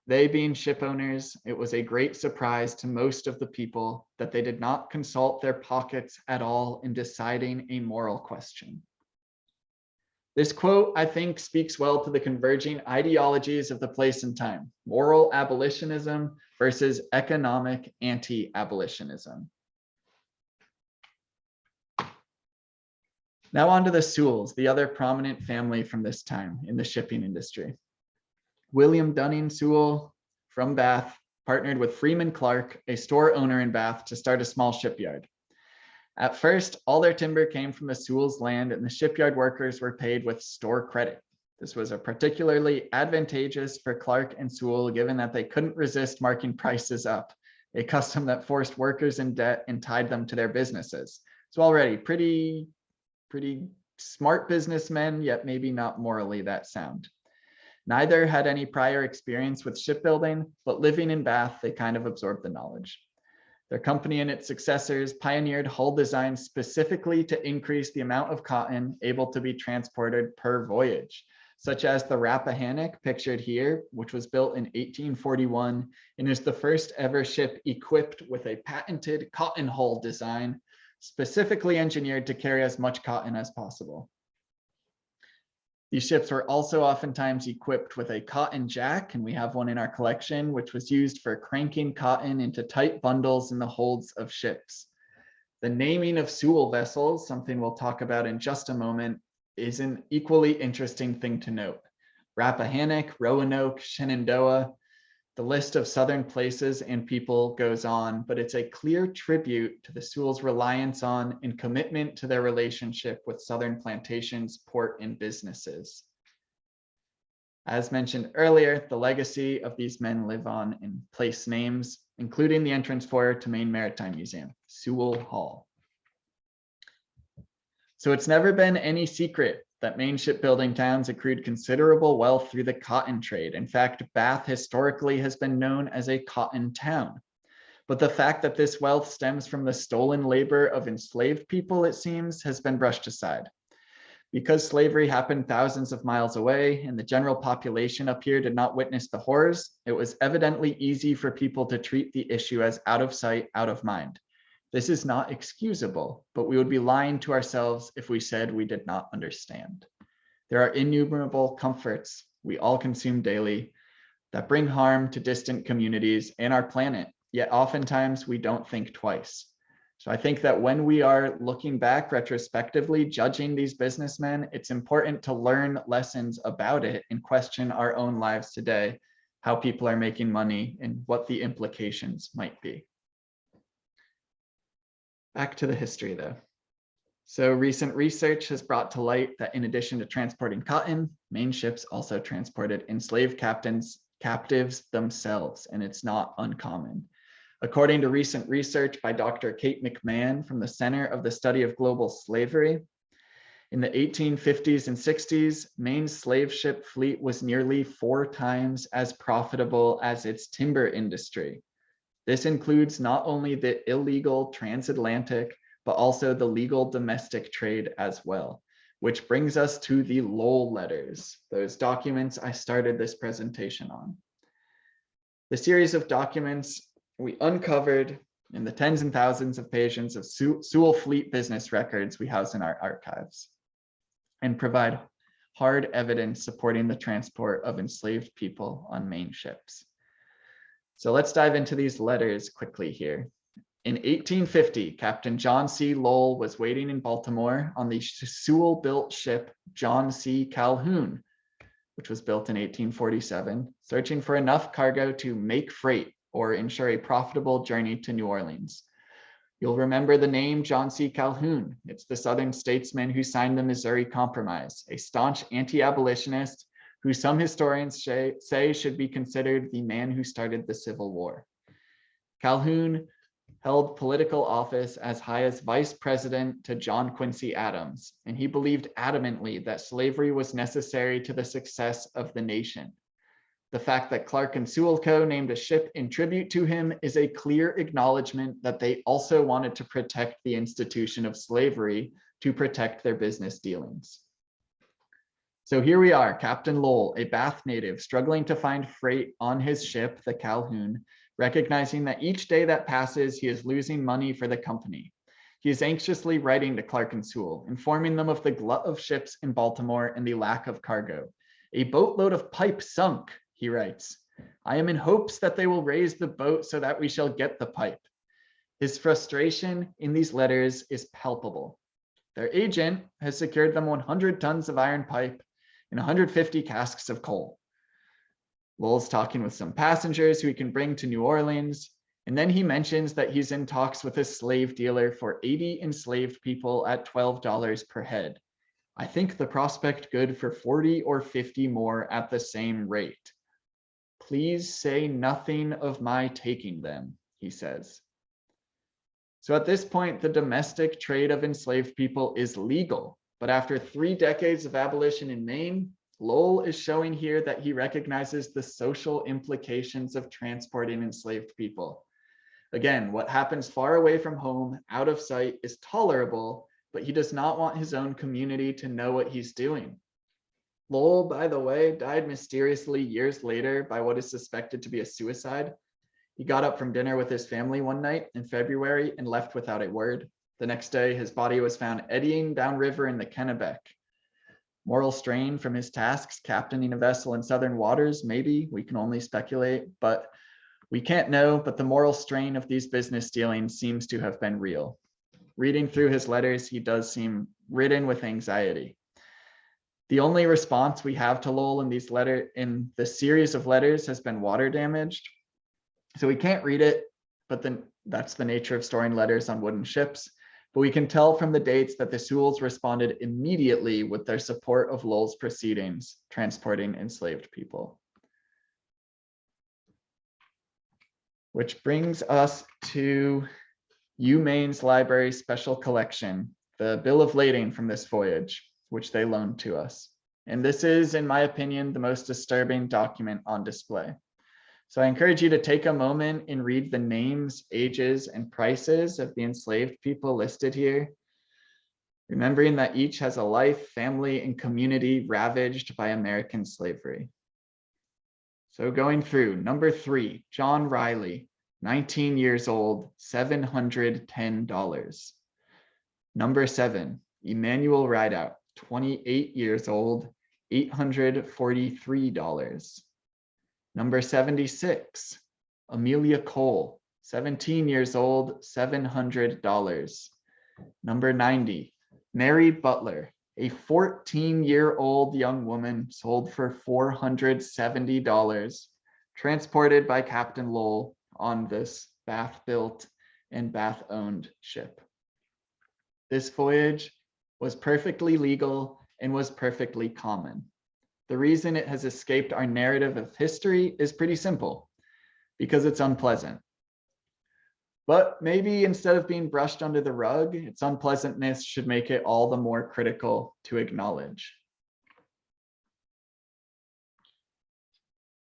They being ship owners, it was a great surprise to most of the people that they did not consult their pockets at all in deciding a moral question. This quote, I think, speaks well to the converging ideologies of the place and time: moral abolitionism versus economic anti-abolitionism. Now on to the Sewells, the other prominent family from this time in the shipping industry. William Dunning Sewell from Bath partnered with Freeman Clark, a store owner in Bath, to start a small shipyard. At first, all their timber came from the Sewells' land and the shipyard workers were paid with store credit. This was a particularly advantageous for Clark and Sewell, given that they couldn't resist marking prices up, a custom that forced workers in debt and tied them to their businesses. So already pretty smart businessmen, yet maybe not morally that sound. Neither had any prior experience with shipbuilding, but living in Bath, they kind of absorbed the knowledge. Their company and its successors pioneered hull design specifically to increase the amount of cotton able to be transported per voyage, such as the Rappahannock pictured here, which was built in 1841 and is the first ever ship equipped with a patented cotton hull design, specifically engineered to carry as much cotton as possible. These ships were also oftentimes equipped with a cotton jack, and we have one in our collection, which was used for cranking cotton into tight bundles in the holds of ships. The naming of Sewell vessels, something we'll talk about in just a moment, is an equally interesting thing to note. Rappahannock, Roanoke, Shenandoah, the list of Southern places and people goes on, but it's a clear tribute to the Sewell's reliance on and commitment to their relationship with Southern plantations, port, and businesses. As mentioned earlier, the legacy of these men live on in place names, including the entrance foyer to Maine Maritime Museum, Sewell Hall. So it's never been any secret that Maine shipbuilding towns accrued considerable wealth through the cotton trade. In fact, Bath historically has been known as a cotton town. But the fact that this wealth stems from the stolen labor of enslaved people, it seems, has been brushed aside. Because slavery happened thousands of miles away and the general population up here did not witness the horrors, it was evidently easy for people to treat the issue as out of sight, out of mind. This is not excusable, but we would be lying to ourselves if we said we did not understand. There are innumerable comforts we all consume daily that bring harm to distant communities and our planet, yet oftentimes we don't think twice. So I think that when we are looking back retrospectively, judging these businessmen, it's important to learn lessons about it and question our own lives today, how people are making money and what the implications might be. Back to the history though. So recent research has brought to light that in addition to transporting cotton, Maine ships also transported enslaved captives themselves, and it's not uncommon. According to recent research by Dr. Kate McMahon from the Center of the Study of Global Slavery, in the 1850s and 60s, Maine's slave ship fleet was nearly 4 times as profitable as its timber industry. This includes not only the illegal transatlantic, but also the legal domestic trade as well, which brings us to the Lowell letters, those documents I started this presentation on. The series of documents we uncovered in the tens and thousands of pages of Sewell Fleet business records we house in our archives and provide hard evidence supporting the transport of enslaved people on Maine ships. So let's dive into these letters quickly here. In 1850, Captain John C. Lowell was waiting in Baltimore on the Sewell-built ship John C. Calhoun, which was built in 1847, searching for enough cargo to make freight or ensure a profitable journey to New Orleans. You'll remember the name John C. Calhoun. It's the Southern statesman who signed the Missouri Compromise, a staunch anti-abolitionist who some historians say should be considered the man who started the Civil War. Calhoun held political office as high as vice president to John Quincy Adams, and he believed adamantly that slavery was necessary to the success of the nation. The fact that Clark and Sewell Co. named a ship in tribute to him is a clear acknowledgement that they also wanted to protect the institution of slavery to protect their business dealings. So here we are, Captain Lowell, a Bath native, struggling to find freight on his ship, the Calhoun, recognizing that each day that passes, he is losing money for the company. He is anxiously writing to Clark and Sewell, informing them of the glut of ships in Baltimore and the lack of cargo. A boatload of pipe sunk, he writes. I am in hopes that they will raise the boat so that we shall get the pipe. His frustration in these letters is palpable. Their agent has secured them 100 tons of iron pipe and 150 casks of coal. Lowell's talking with some passengers who he can bring to New Orleans, and then he mentions that he's in talks with a slave dealer for 80 enslaved people at $12 per head. I think the prospect good for 40 or 50 more at the same rate. Please say nothing of my taking them, he says. So at this point, the domestic trade of enslaved people is legal, But after 3 decades of abolition in Maine, Lowell is showing here that he recognizes the social implications of transporting enslaved people. Again, what happens far away from home, out of sight, is tolerable, but he does not want his own community to know what he's doing. Lowell, by the way, died mysteriously years later by what is suspected to be a suicide. He got up from dinner with his family one night in February and left without a word. The next day, his body was found eddying downriver in the Kennebec. Moral strain from his tasks captaining a vessel in southern waters, maybe, we can only speculate, but we can't know, but the moral strain of these business dealings seems to have been real. Reading through his letters, he does seem ridden with anxiety. The only response we have to Lowell in the series of letters has been water damaged. So we can't read it, but then that's the nature of storing letters on wooden ships. But we can tell from the dates that the Sewells responded immediately with their support of Lowell's proceedings, transporting enslaved people. Which brings us to UMaine's Library Special Collection, the bill of lading from this voyage, which they loaned to us. And this is, in my opinion, the most disturbing document on display. So I encourage you to take a moment and read the names, ages, and prices of the enslaved people listed here, remembering that each has a life, family, and community ravaged by American slavery. So going through, number 3, John Riley, 19 years old, $710. Number 7, Emmanuel Rideout, 28 years old, $843. Number 76, Amelia Cole, 17 years old, $700. Number 90, Mary Butler, a 14-year-old young woman sold for $470, transported by Captain Lowell on this Bath-built and Bath-owned ship. This voyage was perfectly legal and was perfectly common. The reason it has escaped our narrative of history is pretty simple, because it's unpleasant. But maybe instead of being brushed under the rug, its unpleasantness should make it all the more critical to acknowledge.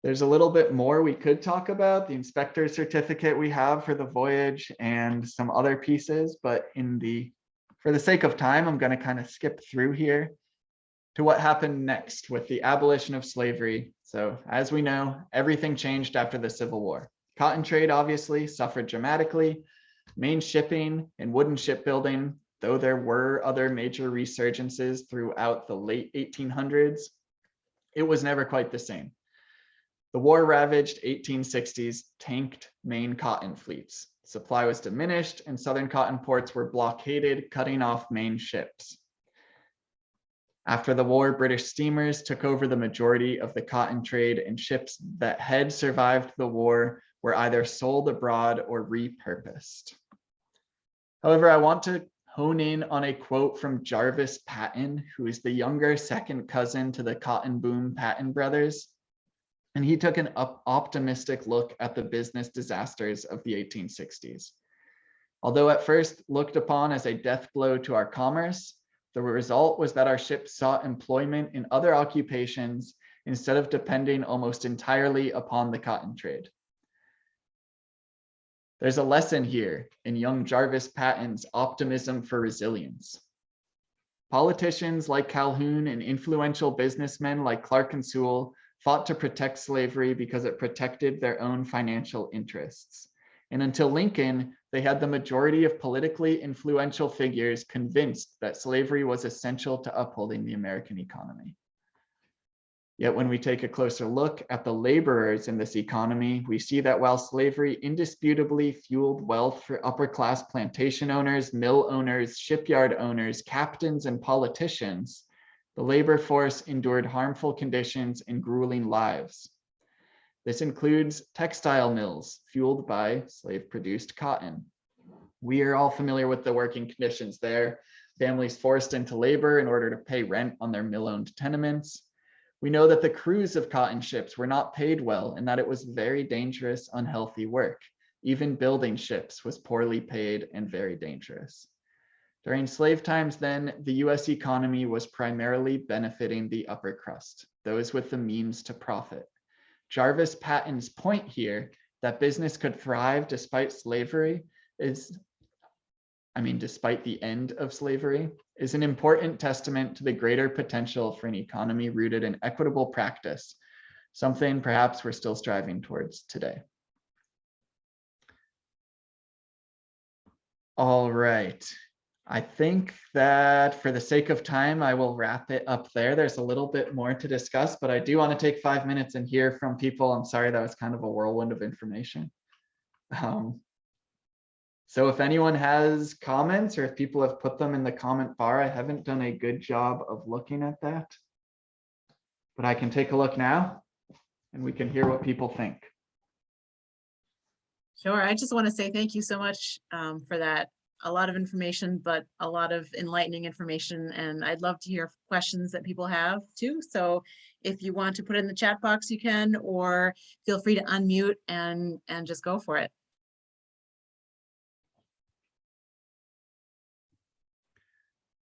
There's a little bit more we could talk about, the inspector's certificate we have for the voyage and some other pieces, but for the sake of time, I'm going to kind of skip through here to what happened next with the abolition of slavery. So as we know, everything changed after the Civil War. Cotton trade obviously suffered dramatically. Maine shipping and wooden shipbuilding, though there were other major resurgences throughout the late 1800s, it was never quite the same. The war-ravaged 1860s tanked Maine cotton fleets. Supply was diminished and southern cotton ports were blockaded, cutting off Maine ships. After the war, British steamers took over the majority of the cotton trade, and ships that had survived the war were either sold abroad or repurposed. However, I want to hone in on a quote from Jarvis Patten, who is the younger second cousin to the cotton boom Patten brothers. And he took an optimistic look at the business disasters of the 1860s. Although at first looked upon as a death blow to our commerce, the result was that our ships sought employment in other occupations instead of depending almost entirely upon the cotton trade. There's a lesson here in young Jarvis Patten's optimism for resilience. Politicians like Calhoun and influential businessmen like Clark and Sewell fought to protect slavery because it protected their own financial interests. And until Lincoln, they had the majority of politically influential figures convinced that slavery was essential to upholding the American economy. Yet when we take a closer look at the laborers in this economy, we see that while slavery indisputably fueled wealth for upper-class plantation owners, mill owners, shipyard owners, captains, and politicians, the labor force endured harmful conditions and grueling lives. This includes textile mills fueled by slave-produced cotton. We are all familiar with the working conditions there. Families forced into labor in order to pay rent on their mill-owned tenements. We know that the crews of cotton ships were not paid well and that it was very dangerous, unhealthy work. Even building ships was poorly paid and very dangerous. During slave times then, the US economy was primarily benefiting the upper crust, those with the means to profit. Jarvis Patton's point here that business could thrive despite slavery despite the end of slavery, is an important testament to the greater potential for an economy rooted in equitable practice, something perhaps we're still striving towards today. All right. I think that for the sake of time, I will wrap it up there. There's a little bit more to discuss, but I do want to take 5 minutes and hear from people. I'm sorry, that was kind of a whirlwind of information. So if anyone has comments or if people have put them in the comment bar, I haven't done a good job of looking at that, but I can take a look now and we can hear what people think. Sure. I just want to say thank you so much for that. A lot of information, but a lot of enlightening information. And I'd love to hear questions that people have too. So if you want to put it in the chat box, you can, or feel free to unmute and just go for it.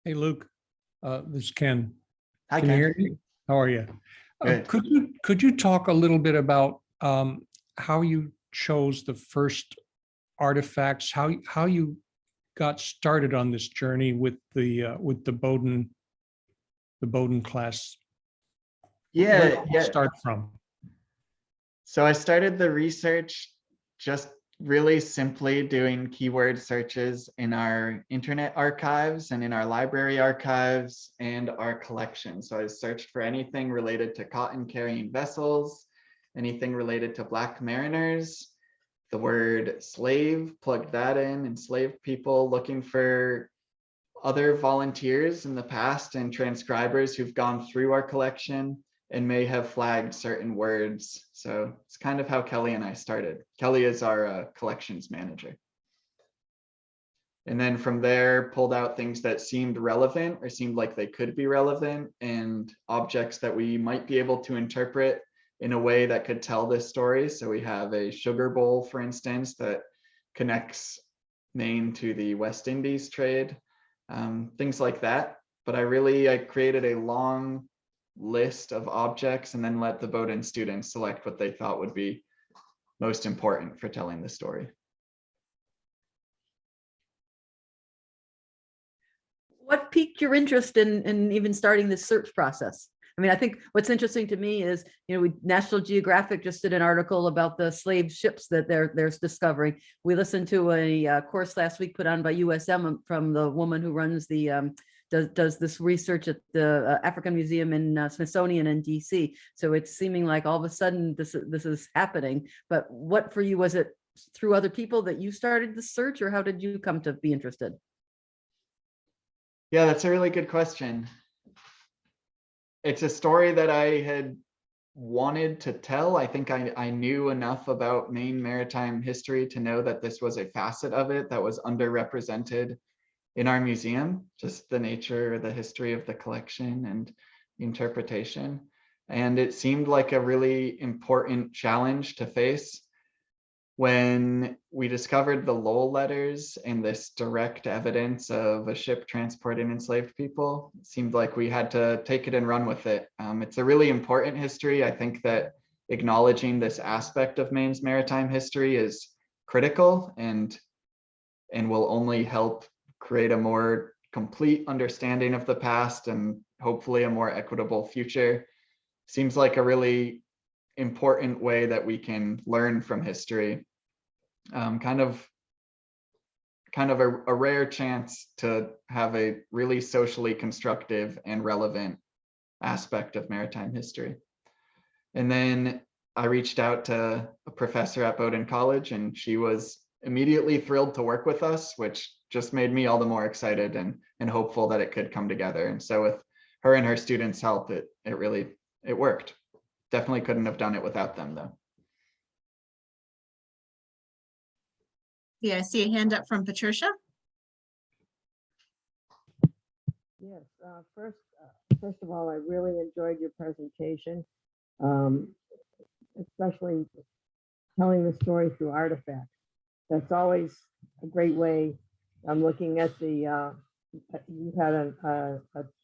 Hey, Luke, this is Ken. Hi, Can Ken. you hear me? How are you? Good. Could you talk a little bit about how you chose the first artifacts, how you got started on this journey with the Bowdoin class? Where did you start from? So I started the research just really simply doing keyword searches in our internet archives and in our library archives and our collection. So I searched for anything related to cotton carrying vessels, anything related to Black mariners, the word slave, plugged that in, enslaved people, looking for other volunteers in the past and transcribers who've gone through our collection and may have flagged certain words. So it's kind of how Kelly and I started. Kelly is our collections manager. And then from there, pulled out things that seemed relevant or seemed like they could be relevant and objects that we might be able to interpret in a way that could tell this story. So we have a sugar bowl, for instance, that connects Maine to the West Indies trade, things like that. But I created a long list of objects and then let the Bowdoin students select what they thought would be most important for telling the story. What piqued your interest in even starting this search process? I mean, I think what's interesting to me is, National Geographic just did an article about the slave ships that they're discovering. We listened to a course last week put on by USM from the woman who runs the does this research at the African Museum in Smithsonian in DC. So it's seeming like all of a sudden this is happening. But what for you, was it through other people that you started the search, or how did you come to be interested? Yeah, that's a really good question. It's a story that I had wanted to tell. I think I knew enough about Maine maritime history to know that this was a facet of it that was underrepresented in our museum, just the nature, the history of the collection and interpretation. And it seemed like a really important challenge to face when we discovered the Lowell letters and this direct evidence of a ship transporting enslaved people. It seemed like we had to take it and run with it. It's a really important history. I think that acknowledging this aspect of Maine's maritime history is critical and will only help create a more complete understanding of the past and hopefully a more equitable future. Seems like a really important way that we can learn from history. Kind of a rare chance to have a really socially constructive and relevant aspect of maritime history. And then I reached out to a professor at Bowdoin College, and she was immediately thrilled to work with us, which just made me all the more excited and hopeful that it could come together. And so with her and her students' help, it worked. Definitely couldn't have done it without them, though. Yeah, I see a hand up from Patricia. Yes, first of all, I really enjoyed your presentation, especially telling the story through artifacts. That's always a great way. I'm looking at the you had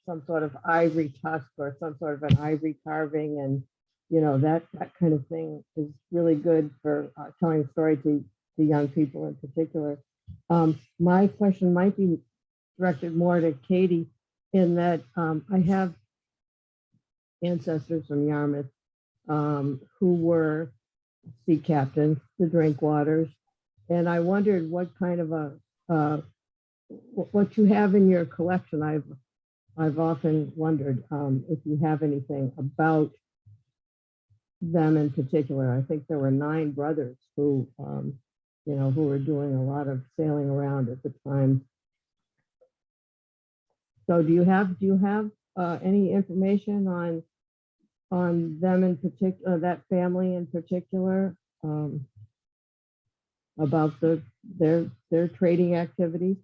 some sort of ivory tusk or some sort of an ivory carving, and that kind of thing is really good for telling a story to young people in particular. My question might be directed more to Katie, in that I have ancestors from Yarmouth who were sea captains, the Drinkwaters, and I wondered what kind of what you have in your collection. I've often wondered if you have anything about them in particular. I think there were 9 brothers who who were doing a lot of sailing around at the time. So do you have any information on them in particular, that family in particular, about their trading activities?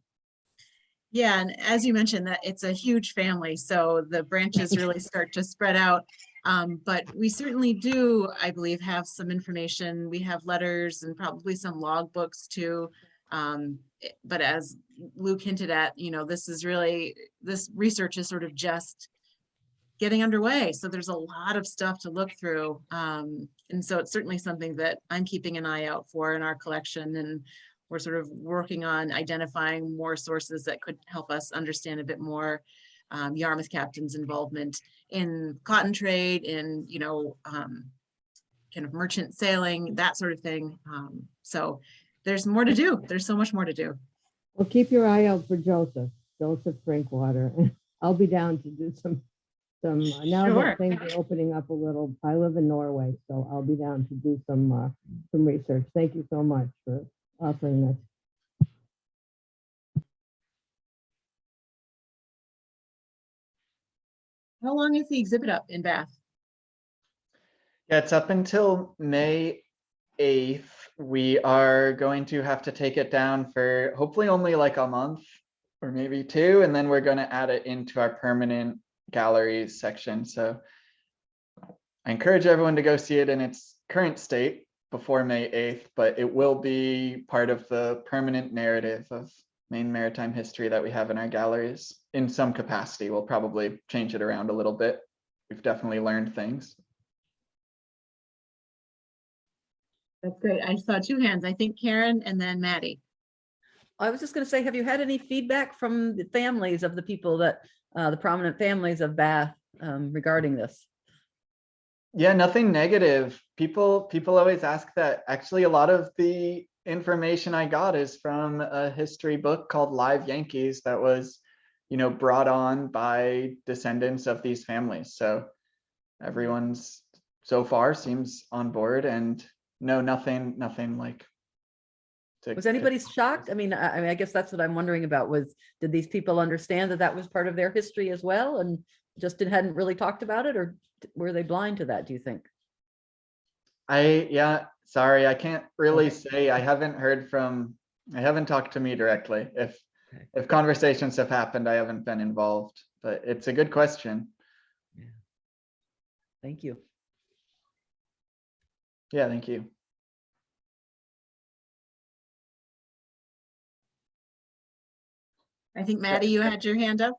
Yeah, and as you mentioned, that it's a huge family, so the branches really start to spread out. But we certainly do, I believe, have some information. We have letters and probably some logbooks too. But as Luke hinted at, this research is sort of just getting underway. So there's a lot of stuff to look through. And so it's certainly something that I'm keeping an eye out for in our collection, and we're sort of working on identifying more sources that could help us understand a bit more Yarmouth captains' involvement in cotton trade, in kind of merchant sailing, that sort of thing. So there's more to do. There's so much more to do. Well, keep your eye out for Joseph Drinkwater. I'll be down to do some now Sure. that things are opening up a little. I live in Norway, so I'll be down to do some research. Thank you so much for offering this. How long is the exhibit up in Bath? Yeah, it's up until May 8th. We are going to have to take it down for hopefully only like a month or maybe 2, and then we're going to add it into our permanent galleries section. So I encourage everyone to go see it in its current state before May 8th, but it will be part of the permanent narrative of Maine maritime history that we have in our galleries in some capacity. We'll probably change it around a little bit. We've definitely learned things. That's great. I saw 2 hands. I think Karen and then Maddie. I was just going to say, have you had any feedback from the families of the people that, the prominent families of Bath regarding this? Yeah, nothing negative. People always ask that. Actually, a lot of the information I got is from a history book called Live Yankees that was, brought on by descendants of these families. So everyone's so far seems on board, and no, nothing like. Was anybody shocked? I mean, I guess that's what I'm wondering about, did these people understand that that was part of their history as well, and just hadn't really talked about it, or were they blind to that, do you think? Sorry, I can't really say. I haven't talked to me directly. If conversations have happened, I haven't been involved, but it's a good question. Yeah. Thank you. Yeah, thank you. I think Maddie, you had your hand up.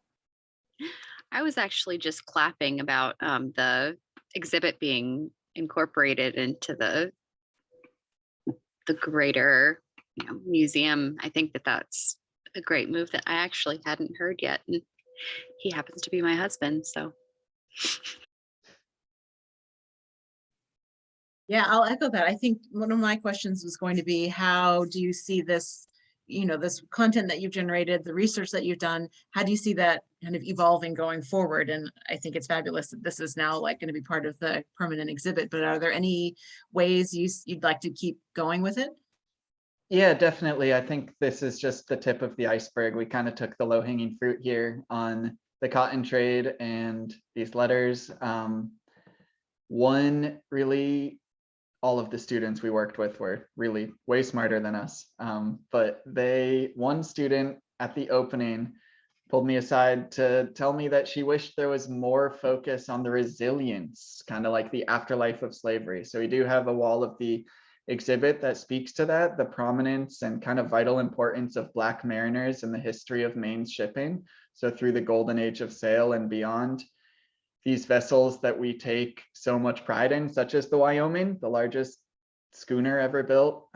I was actually just clapping about the exhibit being incorporated into the greater museum. I think that that's a great move that I actually hadn't heard yet, and he happens to be my husband, so. Yeah, I'll echo that. I think one of my questions was going to be, how do you see this, this content that you've generated, the research that you've done, how do you see that kind of evolving going forward? And I think it's fabulous that this is now like going to be part of the permanent exhibit, but are there any ways you'd like to keep going with it? Yeah, definitely. I think this is just the tip of the iceberg. We kind of took the low-hanging fruit here on the cotton trade and these letters. All of the students we worked with were really way smarter than us. But one student at the opening pulled me aside to tell me that she wished there was more focus on the resilience, kind of like the afterlife of slavery. So we do have a wall of the exhibit that speaks to that, the prominence and kind of vital importance of Black mariners in the history of Maine's shipping. So through the golden age of sail and beyond, these vessels that we take so much pride in, such as the Wyoming, the largest schooner ever built,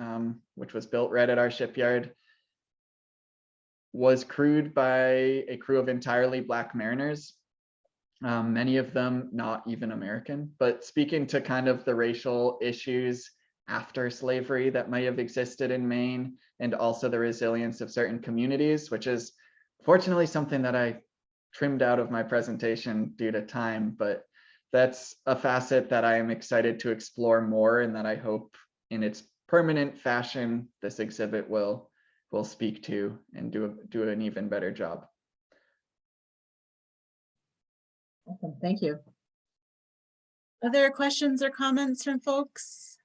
which was built right at our shipyard, was crewed by a crew of entirely Black mariners, many of them not even American. But speaking to kind of the racial issues after slavery that might have existed in Maine, and also the resilience of certain communities, which is fortunately something that I trimmed out of my presentation due to time, but that's a facet that I am excited to explore more, and that I hope in its permanent fashion, this exhibit will speak to and do an even better job. Awesome. Thank you. Other questions or comments from folks?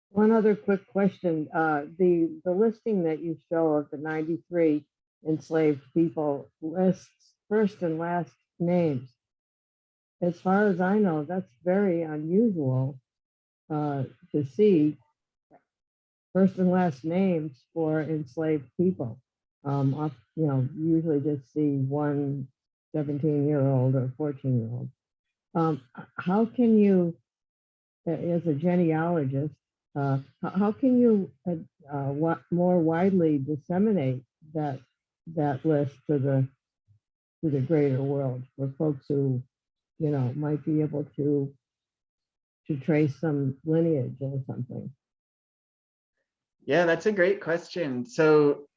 One other quick question. The listing that you show of the 93 enslaved people lists first and last names. As far as I know, that's very unusual to see first and last names for enslaved people. Usually just see one 17-year-old or 14-year-old. How can you, as a genealogist, how can you more widely disseminate that list to the greater world for folks who, might be able to trace some lineage or something? Yeah, that's a great question. So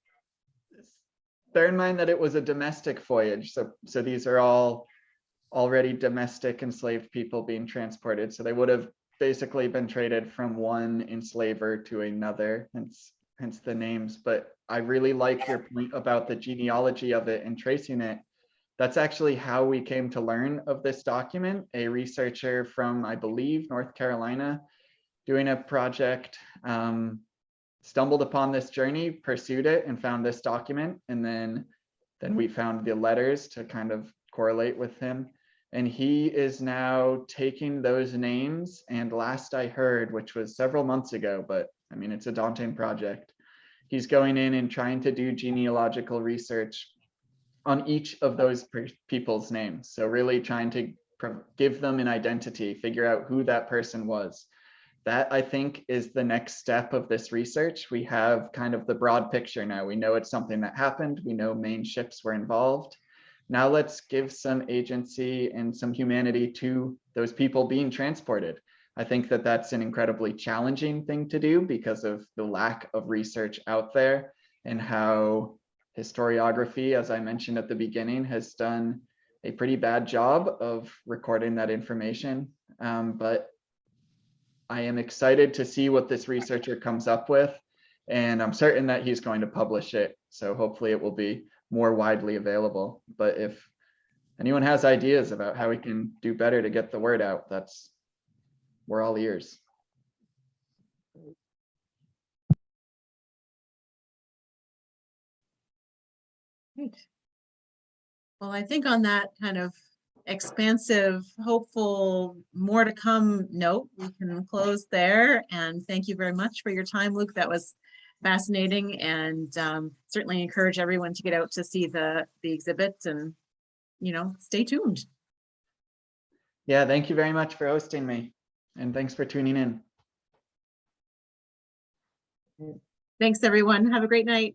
bear in mind that it was a domestic voyage. So these are all already domestic enslaved people being transported. So they would have basically been traded from one enslaver to another, hence the names. But I really like your point about the genealogy of it and tracing it. That's actually how we came to learn of this document. A researcher from, I believe, North Carolina, doing a project, stumbled upon this journey, pursued it, and found this document. And then we found the letters to kind of correlate with him. And he is now taking those names, and last I heard, which was several months ago, but I mean, it's a daunting project, he's going in and trying to do genealogical research on each of those people's names. So really trying to give them an identity, figure out who that person was. That, I think, is the next step of this research. We have kind of the broad picture now. We know it's something that happened. We know Maine ships were involved. Now let's give some agency and some humanity to those people being transported. I think that that's an incredibly challenging thing to do because of the lack of research out there, and how historiography, as I mentioned at the beginning, has done a pretty bad job of recording that information. But I am excited to see what this researcher comes up with, and I'm certain that he's going to publish it. So hopefully it will be more widely available. But if anyone has ideas about how we can do better to get the word out, we're all ears. Great. Well, I think on that kind of expansive, hopeful, more to come note, we can close there. And thank you very much for your time, Luke. That was fascinating, and certainly encourage everyone to get out to see the exhibit, and stay tuned. Yeah, thank you very much for hosting me, and thanks for tuning in. Thanks, everyone. Have a great night.